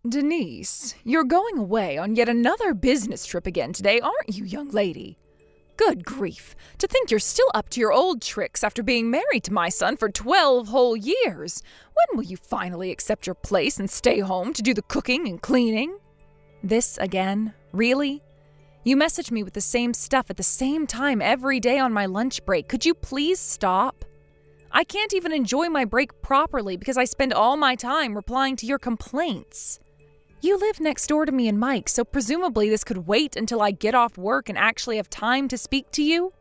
Denise, you're going away on yet another business trip again today, aren't you, young lady? Good grief, to think you're still up to your old tricks after being married to my son for 12 whole years. When will you finally accept your place and stay home to do the cooking and cleaning? This again? Really? You message me with the same stuff at the same time every day on my lunch break. Could you please stop? I can't even enjoy my break properly because I spend all my time replying to your complaints. You live next door to me and Mike, so presumably this could wait until I get off work and actually have time to speak to you.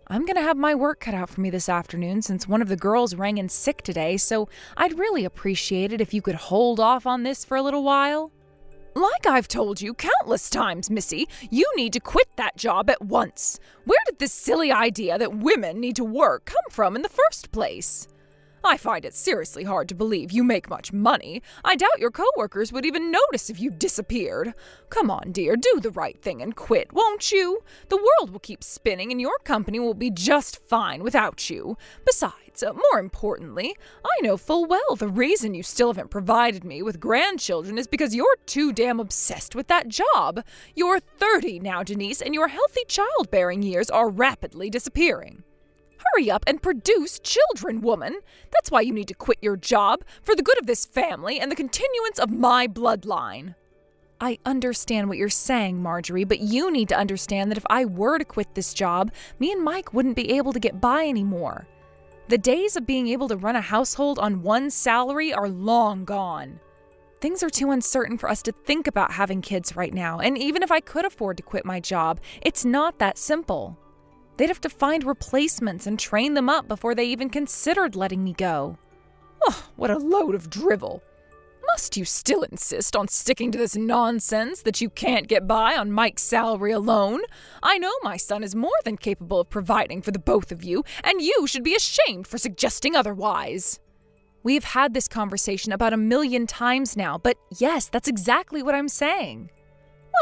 I'm gonna have my work cut out for me this afternoon since one of the girls rang in sick today, so I'd really appreciate it if you could hold off on this for a little while. Like I've told you countless times, Missy, you need to quit that job at once. Where did this silly idea that women need to work come from in the first place? I find it seriously hard to believe you make much money. I doubt your coworkers would even notice if you disappeared. Come on, dear, do the right thing and quit, won't you? The world will keep spinning and your company will be just fine without you. Besides, more importantly, I know full well the reason you still haven't provided me with grandchildren is because you're too damn obsessed with that job. You're 30 now, Denise, and your healthy childbearing years are rapidly disappearing. Hurry up and produce children, woman. That's why you need to quit your job, for the good of this family and the continuance of my bloodline. I understand what you're saying, Marjorie, but you need to understand that if I were to quit this job, me and Mike wouldn't be able to get by anymore. The days of being able to run a household on one salary are long gone. Things are too uncertain for us to think about having kids right now, and even if I could afford to quit my job, it's not that simple. They'd have to find replacements and train them up before they even considered letting me go. Oh, what a load of drivel. Must you still insist on sticking to this nonsense that you can't get by on Mike's salary alone? I know my son is more than capable of providing for the both of you, and you should be ashamed for suggesting otherwise. We've had this conversation about 1,000,000 times now, but yes, that's exactly what I'm saying.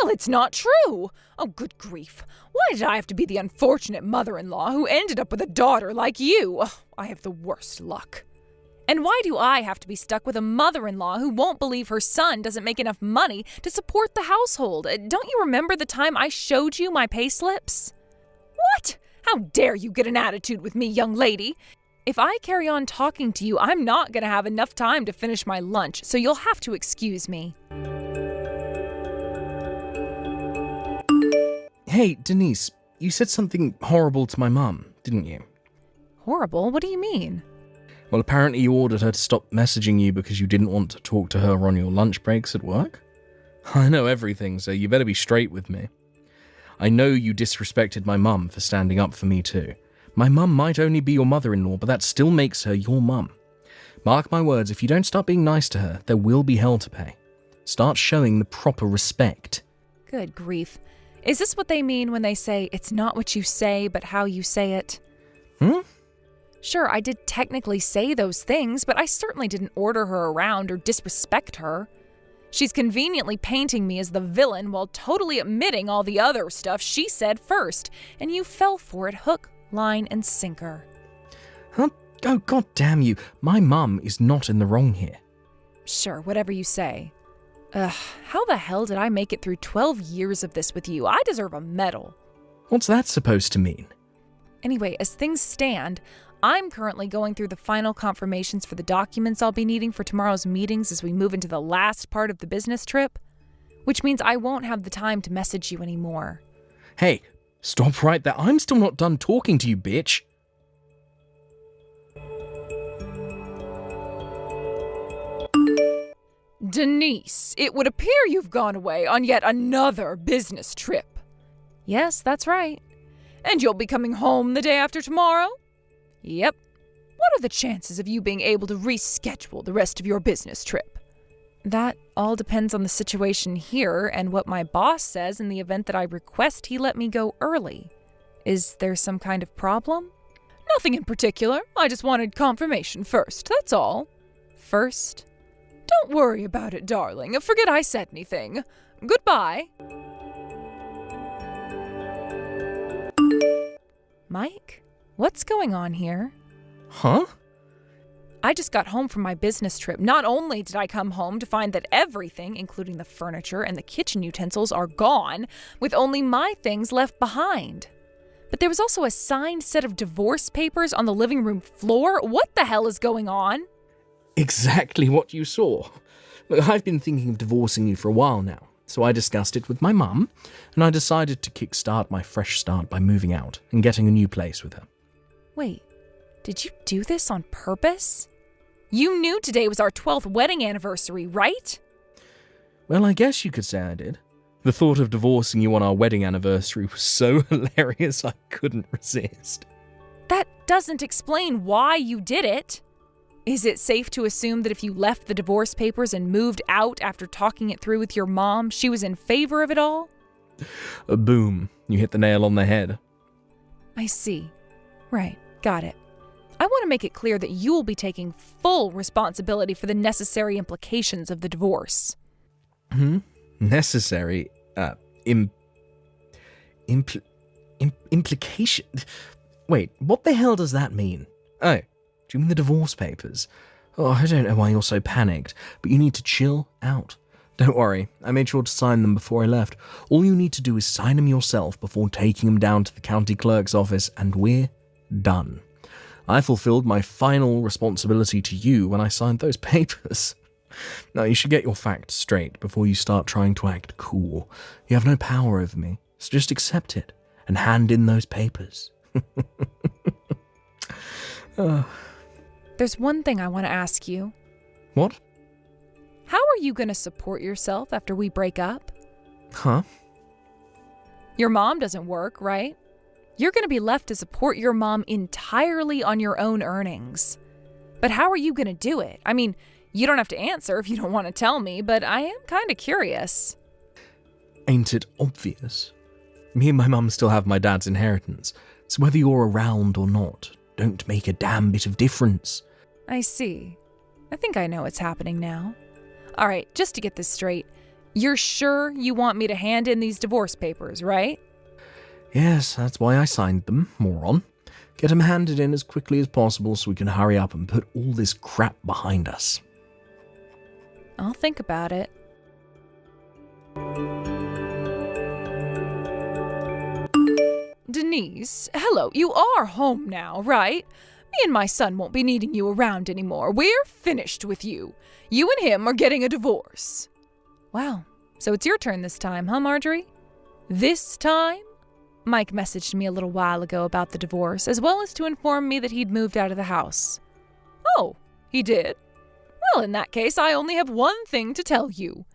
Well, it's not true. Oh, good grief. Why did I have to be the unfortunate mother-in-law who ended up with a daughter like you? Oh, I have the worst luck. And why do I have to be stuck with a mother-in-law who won't believe her son doesn't make enough money to support the household? Don't you remember the time I showed you my pay slips? What? How dare you get an attitude with me, young lady? If I carry on talking to you, I'm not going to have enough time to finish my lunch, so you'll have to excuse me. Hey, Denise, you said something horrible to my mum, didn't you? Horrible? What do you mean? Well, apparently you ordered her to stop messaging you because you didn't want to talk to her on your lunch breaks at work. I know everything, so you better be straight with me. I know you disrespected my mum for standing up for me too. My mum might only be your mother-in-law, but that still makes her your mum. Mark my words, if you don't start being nice to her, there will be hell to pay. Start showing the proper respect. Good grief. Is this what they mean when they say, it's not what you say, but how you say it? Sure, I did technically say those things, but I certainly didn't order her around or disrespect her. She's conveniently painting me as the villain while totally omitting all the other stuff she said first, and you fell for it hook, line, and sinker. Huh? Oh, god damn you. My mum is not in the wrong here. Sure, whatever you say. How the hell did I make it through 12 years of this with you? I deserve a medal. What's that supposed to mean? Anyway, as things stand, I'm currently going through the final confirmations for the documents I'll be needing for tomorrow's meetings as we move into the last part of the business trip, which means I won't have the time to message you anymore. Hey, stop right there. I'm still not done talking to you, bitch. Denise, it would appear you've gone away on yet another business trip. Yes, that's right. And you'll be coming home the day after tomorrow? Yep. What are the chances of you being able to reschedule the rest of your business trip? That all depends on the situation here and what my boss says in the event that I request he let me go early. Is there some kind of problem? Nothing in particular. I just wanted confirmation first, that's all. First? Don't worry about it, darling. Forget I said anything. Goodbye. Mike, what's going on here? Huh? I just got home from my business trip. Not only did I come home to find that everything, including the furniture and the kitchen utensils, are gone, with only my things left behind. But there was also a signed set of divorce papers on the living room floor. What the hell is going on? Exactly what you saw. Look, I've been thinking of divorcing you for a while now, so I discussed it with my mum, and I decided to kickstart my fresh start by moving out and getting a new place with her. Wait, did you do this on purpose? You knew today was our 12th wedding anniversary, right? Well, I guess you could say I did. The thought of divorcing you on our wedding anniversary was so hilarious I couldn't resist. That doesn't explain why you did it. Is it safe to assume that if you left the divorce papers and moved out after talking it through with your mom, she was in favor of it all? Boom, you hit the nail on the head. I see. Right, got it. I want to make it clear that you will be taking full responsibility for the necessary implications of the divorce. Necessary? Implication? Wait, what the hell does that mean? Oh, do you mean the divorce papers? Oh, I don't know why you're so panicked, but you need to chill out. Don't worry, I made sure to sign them before I left. All you need to do is sign them yourself before taking them down to the county clerk's office, and we're done. I fulfilled my final responsibility to you when I signed those papers. Now, you should get your facts straight before you start trying to act cool. You have no power over me, so just accept it and hand in those papers. There's one thing I want to ask you. What? How are you going to support yourself after we break up? Huh? Your mom doesn't work, right? You're going to be left to support your mom entirely on your own earnings. But how are you going to do it? I mean, you don't have to answer if you don't want to tell me, but I am kind of curious. Ain't it obvious? Me and my mum still have my dad's inheritance, so whether you're around or not, don't make a damn bit of difference. I see. I think I know what's happening now. All right, just to get this straight, you're sure you want me to hand in these divorce papers, right? Yes, that's why I signed them, moron. Get them handed in as quickly as possible so we can hurry up and put all this crap behind us. I'll think about it. Denise, hello, you are home now, right? Me and my son won't be needing you around anymore. We're finished with you. You and him are getting a divorce. Wow, so it's your turn this time, huh, Marjorie? This time? Mike messaged me a little while ago about the divorce, as well as to inform me that he'd moved out of the house. Oh, he did? Well, in that case, I only have one thing to tell you.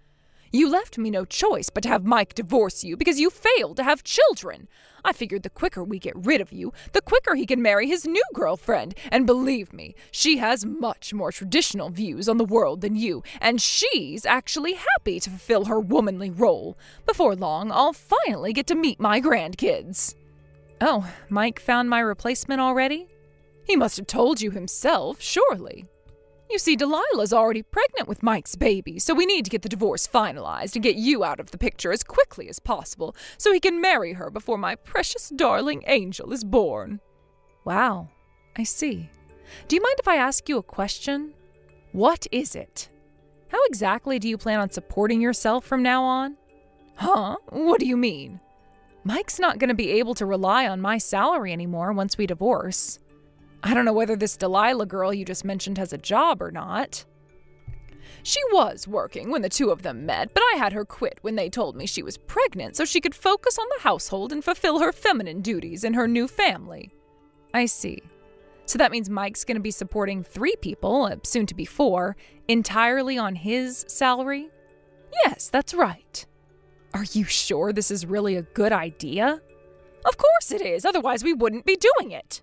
You left me no choice but to have Mike divorce you because you failed to have children. I figured the quicker we get rid of you, the quicker he can marry his new girlfriend. And believe me, she has much more traditional views on the world than you, and she's actually happy to fulfill her womanly role. Before long, I'll finally get to meet my grandkids. Oh, Mike found my replacement already? He must have told you himself, surely. You see, Delilah's already pregnant with Mike's baby, so we need to get the divorce finalized and get you out of the picture as quickly as possible so he can marry her before my precious darling angel is born. Wow, I see. Do you mind if I ask you a question? What is it? How exactly do you plan on supporting yourself from now on? Huh? What do you mean? Mike's not going to be able to rely on my salary anymore once we divorce. I don't know whether this Delilah girl you just mentioned has a job or not. She was working when the two of them met, but I had her quit when they told me she was pregnant so she could focus on the household and fulfill her feminine duties in her new family. I see. So that means Mike's going to be supporting 3 people, soon to be 4, entirely on his salary? Yes, that's right. Are you sure this is really a good idea? Of course it is, otherwise we wouldn't be doing it.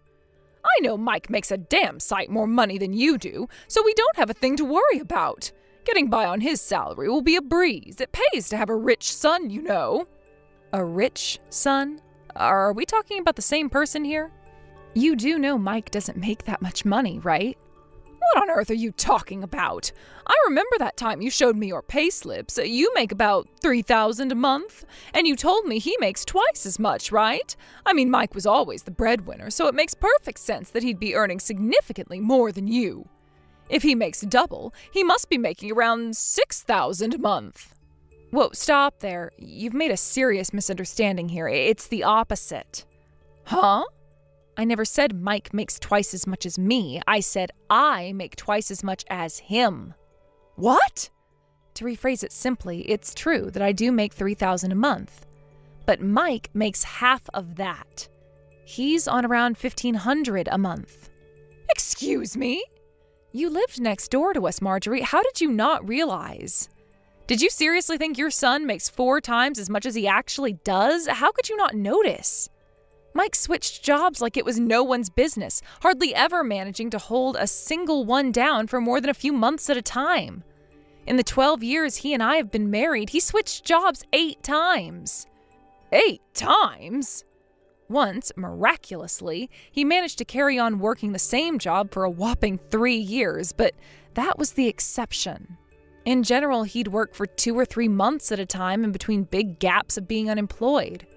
I know Mike makes a damn sight more money than you do, so we don't have a thing to worry about. Getting by on his salary will be a breeze. It pays to have a rich son, you know. A rich son? Are we talking about the same person here? You do know Mike doesn't make that much money, right? What on earth are you talking about? I remember that time you showed me your payslips. You make about $3,000 a month, and you told me he makes twice as much, right? I mean, Mike was always the breadwinner, so it makes perfect sense that he'd be earning significantly more than you. If he makes double, he must be making around $6,000 a month. Whoa, stop there. You've made a serious misunderstanding here. It's the opposite. Huh? I never said Mike makes twice as much as me. I said I make twice as much as him. What? To rephrase it simply, it's true that I do make $3,000 a month. But Mike makes half of that. He's on around $1,500 a month. Excuse me? You lived next door to us, Marjorie. How did you not realize? Did you seriously think your son makes 4 times as much as he actually does? How could you not notice? Mike switched jobs like it was no one's business, hardly ever managing to hold a single one down for more than a few months at a time. In the 12 years he and I have been married, he switched jobs 8 times. 8 times? Once, miraculously, he managed to carry on working the same job for a whopping 3 years, but that was the exception. In general, he'd work for 2 or 3 months at a time in between big gaps of being unemployed.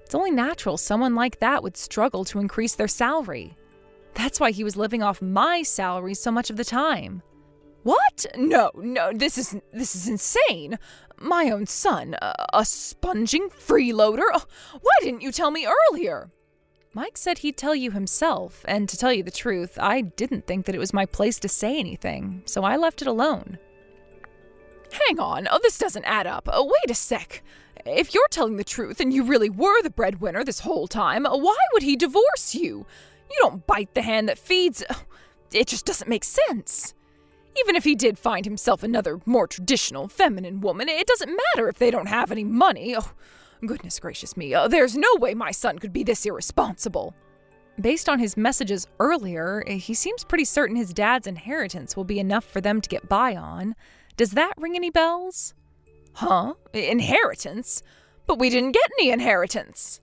It's only natural someone like that would struggle to increase their salary. That's why he was living off my salary so much of the time. What? No, this is insane. My own son, a sponging freeloader? Why didn't you tell me earlier? Mike said he'd tell you himself, and to tell you the truth, I didn't think that it was my place to say anything, so I left it alone. Hang on, this doesn't add up. Wait a sec. If you're telling the truth and you really were the breadwinner this whole time, why would he divorce you? You don't bite the hand that feeds. It just doesn't make sense. Even if he did find himself another more traditional feminine woman, it doesn't matter if they don't have any money. Oh, goodness gracious me, there's no way my son could be this irresponsible. Based on his messages earlier, he seems pretty certain his dad's inheritance will be enough for them to get by on. Does that ring any bells? Huh? Inheritance? But we didn't get any inheritance.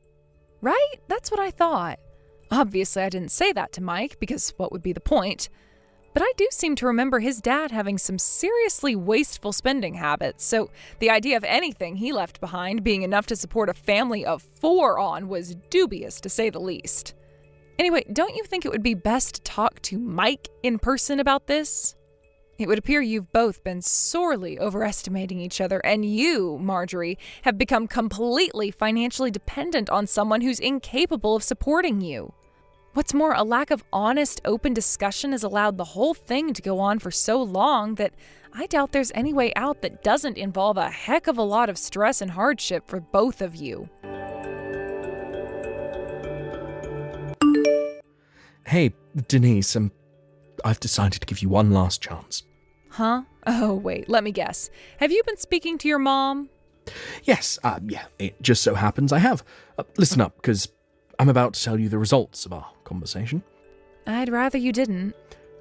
Right? That's what I thought. Obviously, I didn't say that to Mike, because what would be the point? But I do seem to remember his dad having some seriously wasteful spending habits, so the idea of anything he left behind being enough to support a family of 4 on was dubious, to say the least. Anyway, don't you think it would be best to talk to Mike in person about this? It would appear you've both been sorely overestimating each other, and you, Marjorie, have become completely financially dependent on someone who's incapable of supporting you. What's more, a lack of honest, open discussion has allowed the whole thing to go on for so long that I doubt there's any way out that doesn't involve a heck of a lot of stress and hardship for both of you. Hey, Denise, I've decided to give you one last chance. Huh? Oh, wait, let me guess. Have you been speaking to your mom? Yes, yeah, it just so happens I have. Listen up, because I'm about to tell you the results of our conversation. I'd rather you didn't.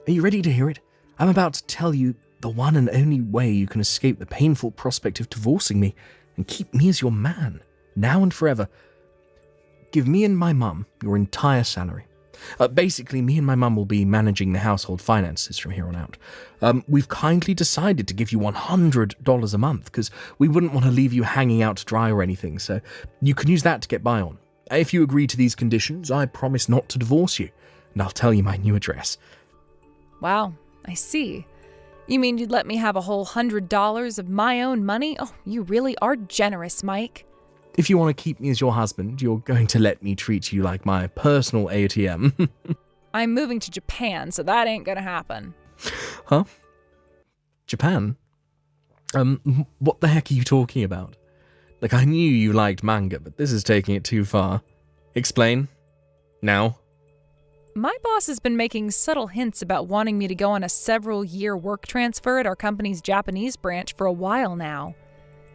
Are you ready to hear it? I'm about to tell you the one and only way you can escape the painful prospect of divorcing me and keep me as your man, now and forever. Give me and my mum your entire salary. Basically, me and my mum will be managing the household finances from here on out. We've kindly decided to give you $100 a month because we wouldn't want to leave you hanging out to dry or anything, so you can use that to get by on. If you agree to these conditions, I promise not to divorce you, and I'll tell you my new address. Wow, I see. You mean you'd let me have a whole $100 of my own money? Oh, you really are generous, Mike. If you want to keep me as your husband, you're going to let me treat you like my personal ATM. I'm moving to Japan, so that ain't gonna happen. Huh? Japan? What the heck are you talking about? Like, I knew you liked manga, but this is taking it too far. Explain. Now. My boss has been making subtle hints about wanting me to go on a several-year work transfer at our company's Japanese branch for a while now.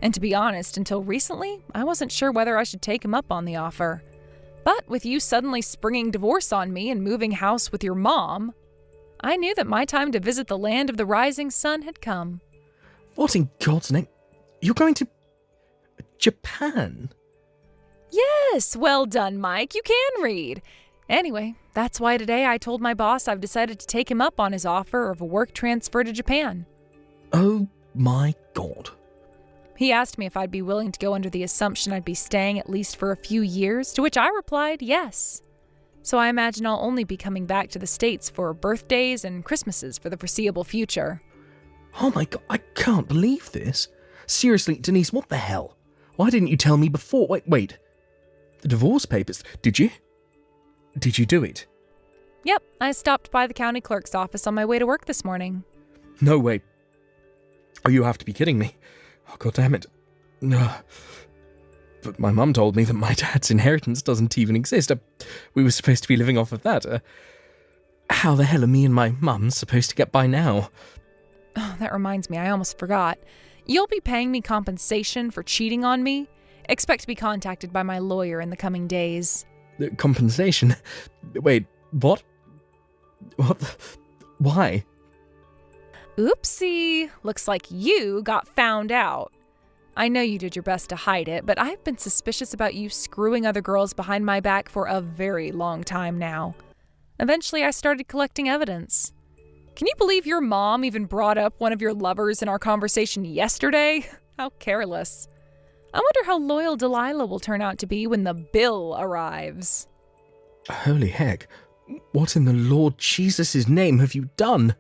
And to be honest, until recently, I wasn't sure whether I should take him up on the offer. But with you suddenly springing divorce on me and moving house with your mom, I knew that my time to visit the land of the rising sun had come. What in God's name? You're going to Japan? Yes, well done, Mike. You can read. Anyway, that's why today I told my boss I've decided to take him up on his offer of a work transfer to Japan. Oh my God. He asked me if I'd be willing to go under the assumption I'd be staying at least for a few years, to which I replied yes. So I imagine I'll only be coming back to the States for birthdays and Christmases for the foreseeable future. Oh my god, I can't believe this. Seriously, Denise, what the hell? Why didn't you tell me before? Wait. The divorce papers, did you? Did you do it? Yep, I stopped by the county clerk's office on my way to work this morning. No way. Oh, you have to be kidding me. Oh, god damn it. No. But my mum told me that my dad's inheritance doesn't even exist. We were supposed to be living off of that. How the hell are me and my mum supposed to get by now? Oh, that reminds me, I almost forgot. You'll be paying me compensation for cheating on me. Expect to be contacted by my lawyer in the coming days. Compensation? Wait, what? What? Why? Oopsie. Looks like you got found out. I know you did your best to hide it, but I've been suspicious about you screwing other girls behind my back for a very long time now. Eventually, I started collecting evidence. Can you believe your mom even brought up one of your lovers in our conversation yesterday? How careless. I wonder how loyal Delilah will turn out to be when the bill arrives. Holy heck. What in the Lord Jesus' name have you done?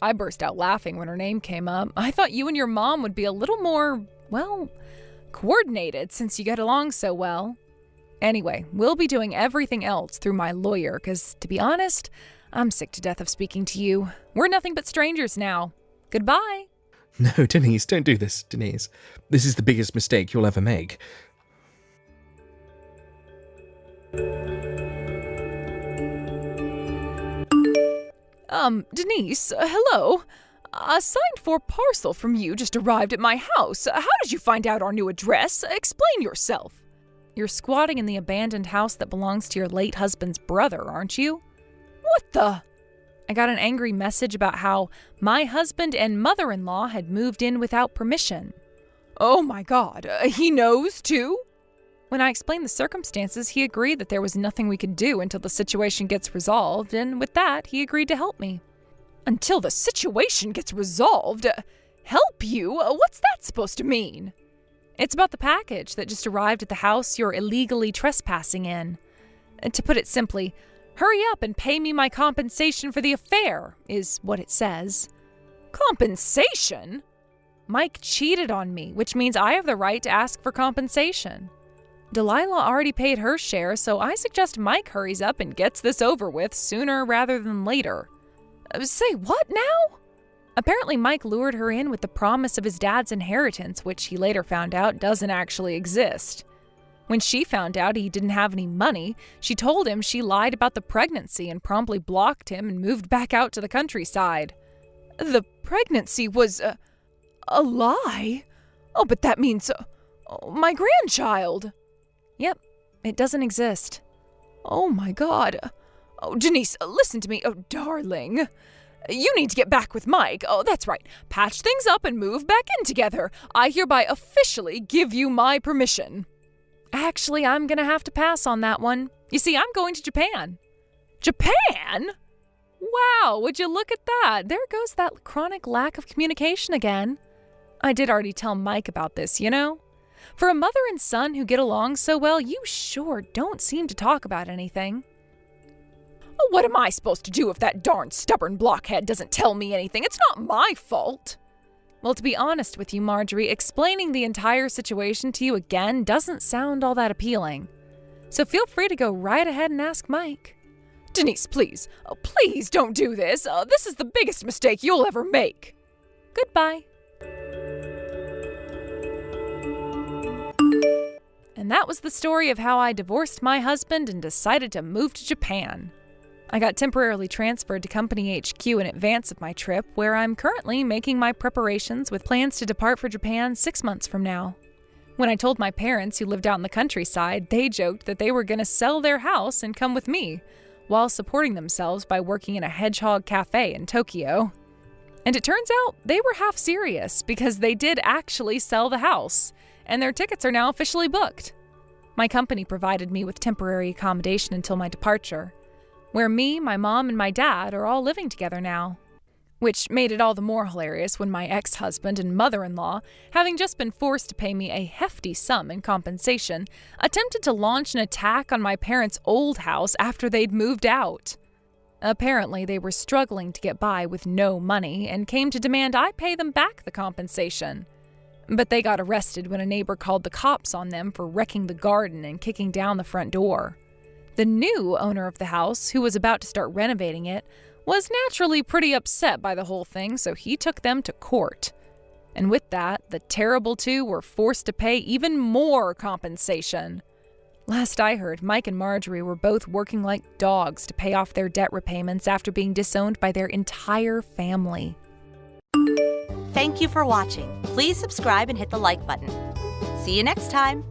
I burst out laughing when her name came up. I thought you and your mom would be a little more, well, coordinated since you get along so well. Anyway, we'll be doing everything else through my lawyer because, to be honest, I'm sick to death of speaking to you. We're nothing but strangers now. Goodbye. No, Denise, don't do this, Denise. This is the biggest mistake you'll ever make. Denise, hello? A signed-for parcel from you just arrived at my house. How did you find out our new address? Explain yourself. You're squatting in the abandoned house that belongs to your late husband's brother, aren't you? What the? I got an angry message about how my husband and mother-in-law had moved in without permission. Oh my God, he knows too? When I explained the circumstances, he agreed that there was nothing we could do until the situation gets resolved, and with that, he agreed to help me. Until the situation gets resolved? Help you? What's that supposed to mean? It's about the package that just arrived at the house you're illegally trespassing in. To put it simply, hurry up and pay me my compensation for the affair, is what it says. Compensation? Mike cheated on me, which means I have the right to ask for compensation. Delilah already paid her share, so I suggest Mike hurries up and gets this over with sooner rather than later. Say what now? Apparently Mike lured her in with the promise of his dad's inheritance, which he later found out doesn't actually exist. When she found out he didn't have any money, she told him she lied about the pregnancy and promptly blocked him and moved back out to the countryside. The pregnancy was a lie? Oh, but that means my grandchild. Yep, it doesn't exist. Oh my God. Oh, Denise, listen to me. Oh, darling. You need to get back with Mike. Oh, that's right. Patch things up and move back in together. I hereby officially give you my permission. Actually, I'm gonna have to pass on that one. You see, I'm going to Japan. Japan? Wow, would you look at that? There goes that chronic lack of communication again. I did already tell Mike about this, you know? For a mother and son who get along so well, you sure don't seem to talk about anything. What am I supposed to do if that darn stubborn blockhead doesn't tell me anything? It's not my fault. Well, to be honest with you, Marjorie, explaining the entire situation to you again doesn't sound all that appealing. So feel free to go right ahead and ask Mike. Denise, please. Oh, please don't do this. This is the biggest mistake you'll ever make. Goodbye. And that was the story of how I divorced my husband and decided to move to Japan. I got temporarily transferred to Company HQ in advance of my trip, where I'm currently making my preparations with plans to depart for Japan 6 months from now. When I told my parents, who lived out in the countryside, they joked that they were going to sell their house and come with me, while supporting themselves by working in a hedgehog cafe in Tokyo. And it turns out they were half serious, because they did actually sell the house, and their tickets are now officially booked. My company provided me with temporary accommodation until my departure, where me, my mom, and my dad are all living together now. which made it all the more hilarious when my ex-husband and mother-in-law, having just been forced to pay me a hefty sum in compensation, attempted to launch an attack on my parents' old house after they'd moved out. Apparently, they were struggling to get by with no money and came to demand I pay them back the compensation. But they got arrested when a neighbor called the cops on them for wrecking the garden and kicking down the front door. The new owner of the house, who was about to start renovating it, was naturally pretty upset by the whole thing, so he took them to court. And with that, the terrible two were forced to pay even more compensation. Last I heard, Mike and Marjorie were both working like dogs to pay off their debt repayments after being disowned by their entire family. Thank you for watching. Please subscribe and hit the like button. See you next time.